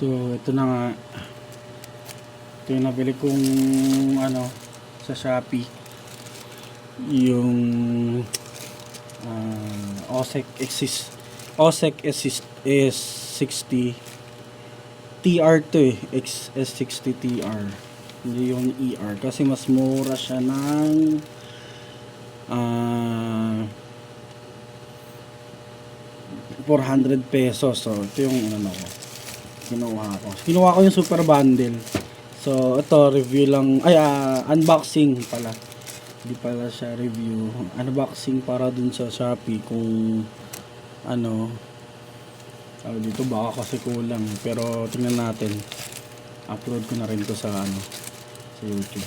So ito na nga, ito yung nabili kong ano sa Shopee, yung OSEC S60 TR to S60 TR, hindi yung ER kasi mas mura siya ng 400 pesos. So ito yung ano ko, kinuha ko yung super bundle. So ito review lang, unboxing pala, hindi pala siya review, unboxing para dun sa Shopee kung ano dito, baka kasi kulang, pero tingnan natin, upload ko na rin to sa sa YouTube.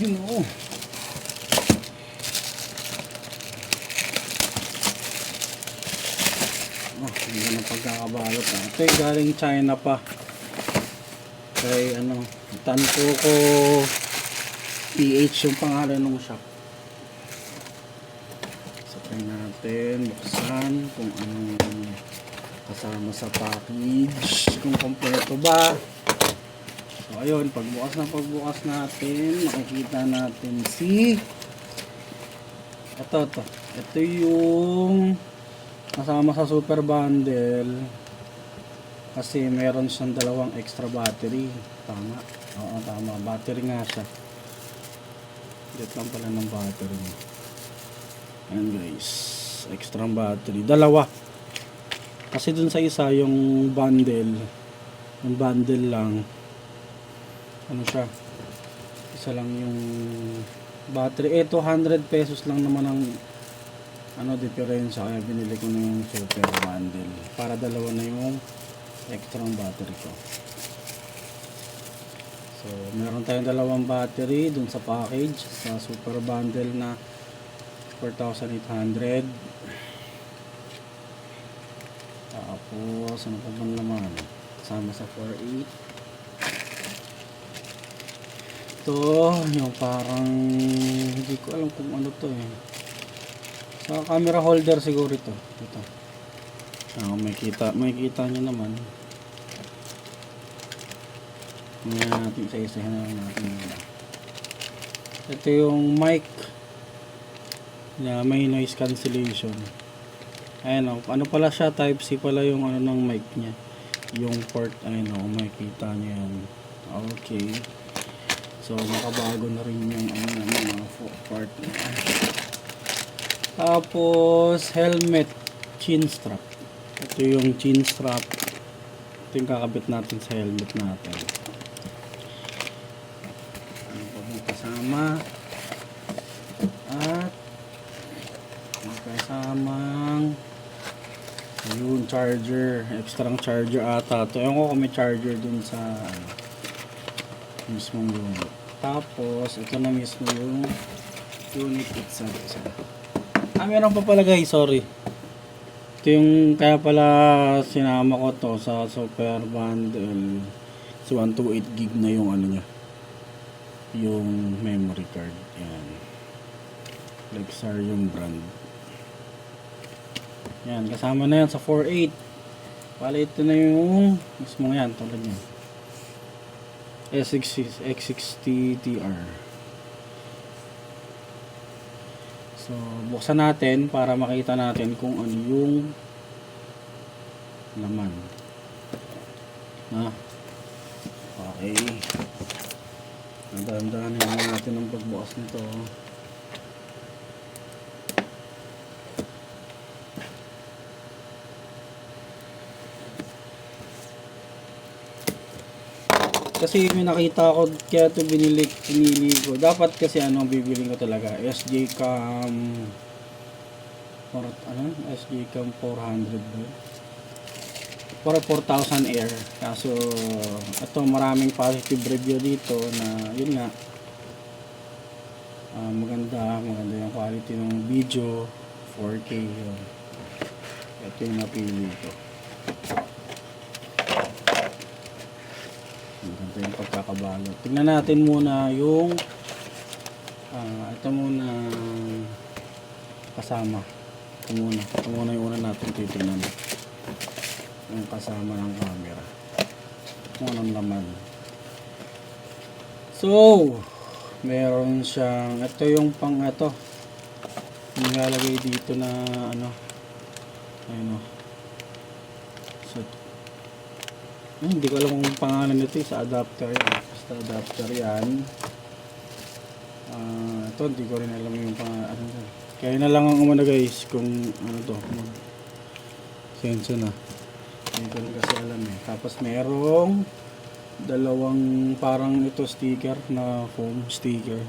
Yun o. Hindi na pagkakabalot. Ito galing China pa. Kay Tantoco PH yung pangalan ng shop. So try natin buksan kung anong kasama sa package, kung kompleto ba. So ayun, pagbukas natin, makikita natin ito yung kasama sa super bundle, kasi meron siyang dalawang extra battery. Tama, oo tama, battery nga siya. Get lang pala ng battery. Ayan guys, extra battery, dalawa. Kasi dun sa isa yung bundle lang, ano siya, isa lang yung battery. 200 pesos lang naman ang diferensya, kaya binili ko na yung super bundle para dalawa na yung extra battery ko. So meron tayong dalawang battery dun sa package sa super bundle na 4,800. Tapos ano pa ba naman kasama sa 4.8? Ito yung parang hindi ko alam kung ano to sa camera holder siguro ito. Makikita nyo naman. Ngayon natin isa-isahin na natin. Ito yung mic na may noise cancellation. Ayan ano pala siya, type C pala yung ng mic nya, yung port. Makikita nyo yan. Okay, so makabago na rin yung mga part. Tapos helmet, chin strap. Ito yung chin strap, ito yung kakabit natin sa helmet natin. Ano pa bang kasama? At may kasamang yung charger, extra charger ata ito. Ewan ko kung may charger dun sa mismong unit. Tapos ito na mismo yung unit itself. Meron pa pala guys, sorry. Ito yung kaya pala sinama ko to sa super bundle. So 128 gig na yung niya, yung memory card. Yan, Lexar yung brand. Yan, kasama na yan sa 4.8. Pala ito na yung mismo yan, tulad yan X60 TR. So buksan natin para makita natin kung ano yung laman. Okay, dahan-dahanin natin ang pagbukas nito. Kasi may nakita ako, kaya ito pinili ko. Dapat kasi bibiling ko talaga SJ-Cam SJ-Cam 400 para 4,000 air. Kaso ito maraming positive review dito na yun nga, maganda yung quality ng video, 4K yun. Ito yung napili ko. Maganda yung pagkakabalot. Tingnan natin muna yung ito muna kasama. Ito muna yung una natin titignan. Yung kasama ng camera. Kung anong laman. So, meron siyang, ito yung pang ito. Nilalagay dito na ano. Ayun o. So, hindi ko alam kung pangalan nito sa adapter yan. Basta adapter yan. Ito hindi ko rin alam yung pangalan. Kaya na lang ang umano guys kung ano to. Senso na. Hindi ko rin kasi alam eh. Tapos merong dalawang parang ito sticker na foam sticker.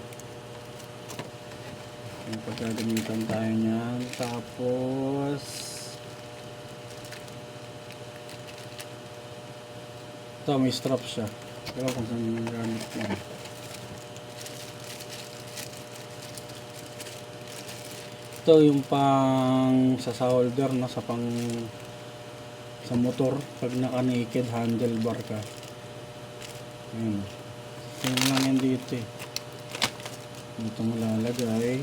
Yung pagkagamitan tayo niyan. Tapos ito may strap siya. Pero kung saan yung gamit niya. Ito yung pang sa solder no, sa pang sa motor pag naka naked handlebar ka. Ayun. Ito lang yan dito eh. Dito mo lalagay.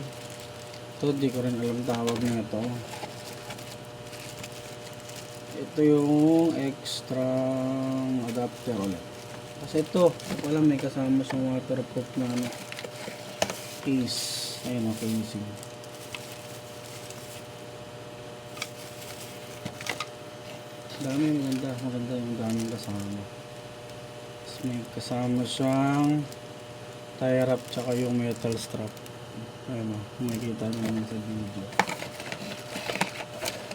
Ito di ko rin alam tawag na ito. Ito yung extra adapter ulit. Kasi ito wala may kasama siyang waterproof na ano, case. Ayun o, casing. Dami, maganda yung daming kasama. Tapos may kasama siyang tie wrap tsaka yung metal strap. Ayun o, makikita nyo naman sa video.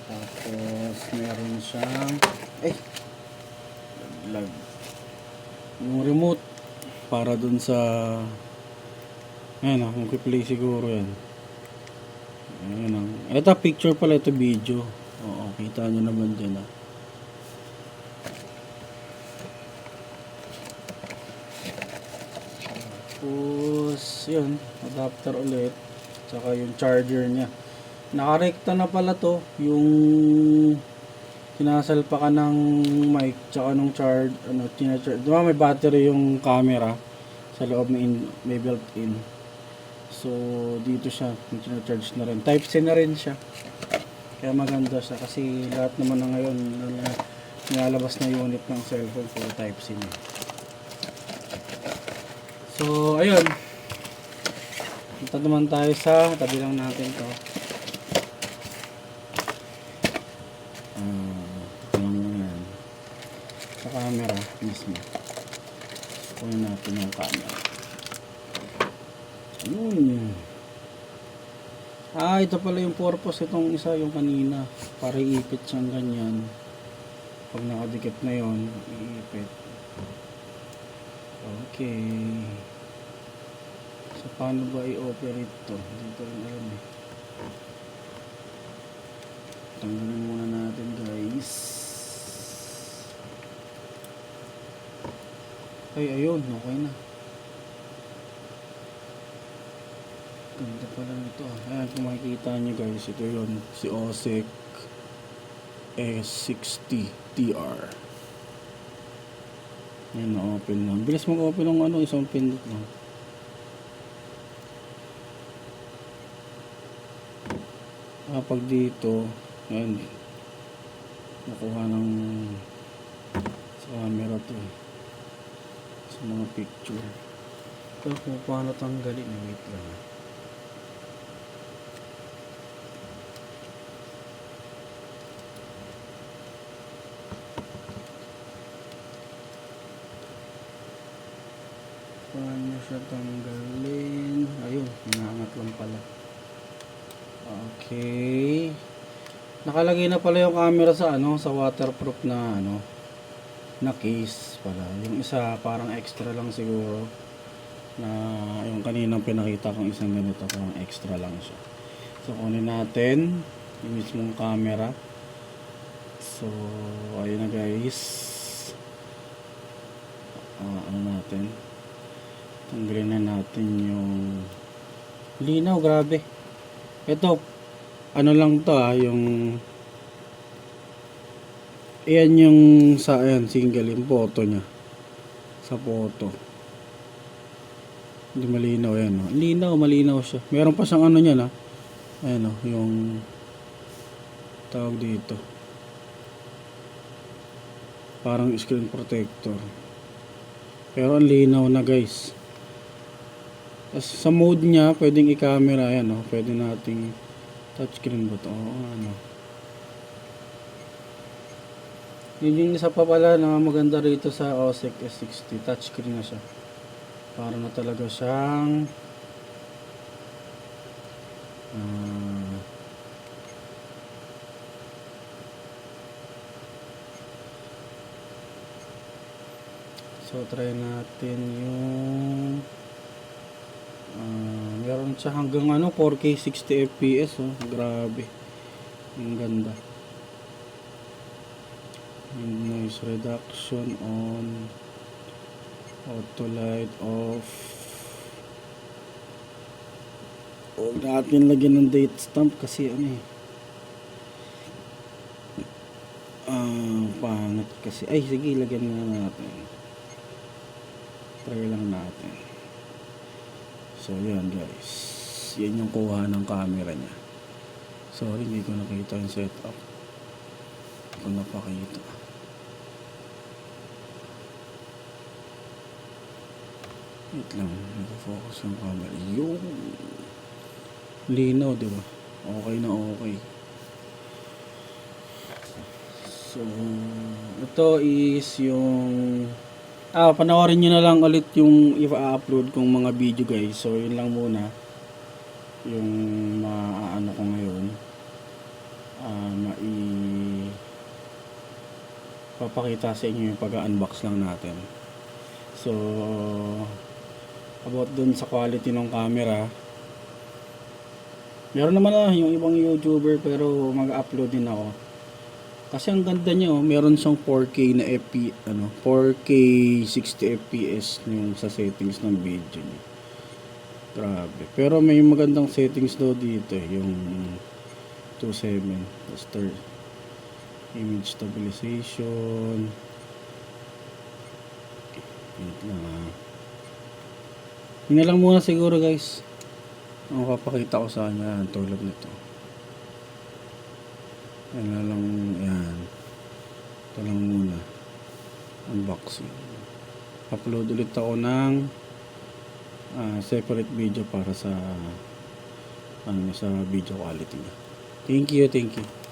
Tapos meron siyang lag yung remote para dun sa ayun o, magpiplay siguro yan. Ayun o, ito picture pala, ito video. Oo, kita nyo naman dyan ah. Tapos yun, adapter ulit tsaka yung charger nya. Nakarekta na pala to yung sinasalpa ka ng mic tsaka nung charge ano, tina-charge. Diba may battery yung camera sa loob, may built-in. So dito siya tina-charge na rin. Type-C na rin siya. Kaya maganda siya kasi lahat naman na ngayon nilalabas na unit ng cellphone for Type-C na. So, ayun. Punta naman tayo sa tabi lang natin to. Yan. Sa camera mismo. Kunin natin yung camera. Ayun. Ito pala yung purpose itong isa, yung kanina. Para iipit siyang ganyan. Pag nakadikit na yon, iipit. Okay. So, paano ba i-operate to? Hindi ko rin alam eh. Tanggalin muna natin guys. Ay, ayun. Okay na. Ganda pala nito. Ayan, kung makikita nyo guys, ito yun. Si OSEC S60 TR. Ayan, na-open lang. Bilis mag-open ng ano, isang pindot lang. Pag dito, ayan, nakuha ng sa camera to eh. Sa mga picture. Pero kung paano tanggalin, wait lang. Paano siya tanggalin? Ayun, inaangat lang pala. Okay. Nakalagay na pala yung camera sa ano, sa waterproof na ano, na case pala. Yung isa parang extra lang siguro. Na yung kaninang pinakita kong isang ganito, parang extra lang siya. So kunin natin yung mismong camera. So ayun na guys. Ano natin? Tanggalin na natin yung linaw, grabe. Ito, ano lang to yung ayan yung sa ayan, single yung photo nya. Sa photo. Hindi malinaw yan, no? Linaw, malinaw siya. Meron pa siyang ano niya na. Ayan o, yung tawag dito. Parang screen protector. Pero ang linaw na guys. Sa mode niya, pwedeng i-camera. Ayan o, pwede nating touchscreen ba ito? Oo, ano. Yun yung isa pa pala na maganda rito sa OSEC S60. Touchscreen na siya. Para na talaga siyang so try natin yung meron siya hanggang 4K 60 fps oh. Grabe, ang ganda. Yung noise reduction on, auto light off. Huwag natin lagyan ng date stamp kasi pangit kasi. Ay sige, lagyan na natin, try lang natin. So yan guys, yan yung kuha ng camera nya. Sorry, hindi ko nakita yung setup. Hindi ko napakita. Wait lang, nag-focus yung camera. Yung linaw, diba? Okay na okay. So ito is yung panoorin nyo na lang ulit yung i-upload kong mga video guys. So yun lang muna yung maano ko ngayon, papakita sa inyo yung pag-unbox lang natin. So about dun sa quality ng camera, meron naman yung ibang YouTuber pero mag-upload din ako. Kasi ang ganda niya, meron siyang 4K na 4K 60 fps yung sa settings ng video niya. Grabe. Pero may magandang settings daw dito, yung 2.7 master image stabilization. Wait lang yun na lang muna siguro guys. Ang papakita ko sa kanya tulad nito. Yan na lang, yan. Ito lang muna. Unboxing. Upload ulit ako ng separate video para sa sa video quality niya. Thank you.